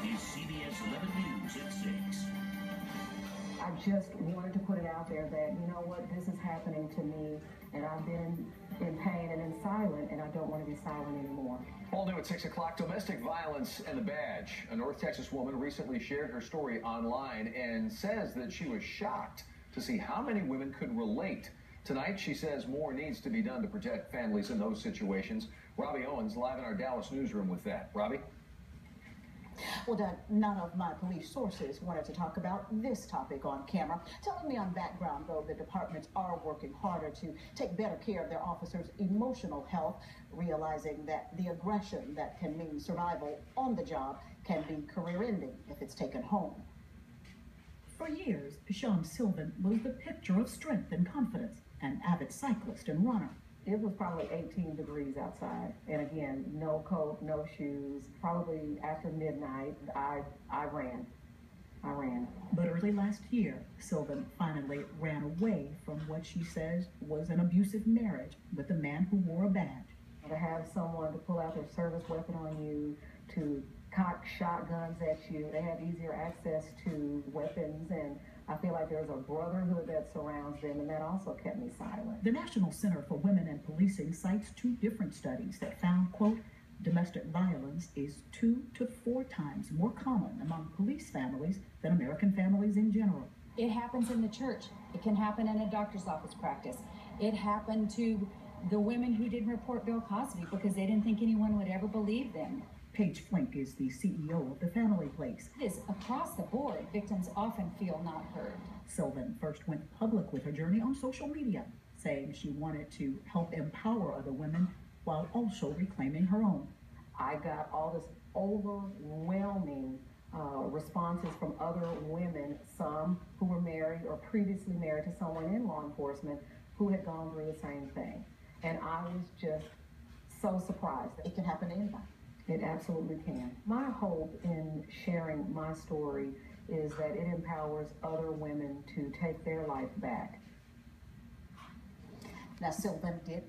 is CBS 11 News at 6. I just wanted to put it out there that, you know what, this is happening to me, and I've been in pain and in silent, and I don't want to be silent anymore. All new at 6 o'clock, domestic violence and the badge. A North Texas woman recently shared her story online and says that she was shocked to see how many women could relate. Tonight, she says more needs to be done to protect families in those situations. Robbie Owens live in our Dallas newsroom with that. Robbie? Well, Doug, none of my police sources wanted to talk about this topic on camera, telling me on background, though, the departments are working harder to take better care of their officers' emotional health, realizing that the aggression that can mean survival on the job can be career-ending if it's taken home. For years, Sean Sylvan was the picture of strength and confidence, an avid cyclist and runner. It was probably 18 degrees outside. And again, no coat, no shoes. Probably after midnight, I ran. But early last year, Sylvan finally ran away from what she says was an abusive marriage with a man who wore a badge. To have someone to pull out their service weapon on you, to cock shotguns at you, they have easier access to weapons, and I feel like there's a brotherhood that surrounds them, and that also kept me silent. The National Center for Women in Policing cites 2 different studies that found, quote, domestic violence is 2 to 4 times more common among police families than American families in general. It happens in the church. It can happen in a doctor's office practice. It happened to the women who didn't report Bill Cosby because they didn't think anyone would ever believe them. Paige Flink is the CEO of the Family Place. It is across the board. Victims often feel not heard. Sylvan first went public with her journey on social media, saying she wanted to help empower other women while also reclaiming her own. I got all this overwhelming responses from other women, some who were married or previously married to someone in law enforcement who had gone through the same thing. And I was just so surprised. It can happen to anybody. It absolutely can. My hope in sharing my story is that it empowers other women to take their life back. Now, Sylvan did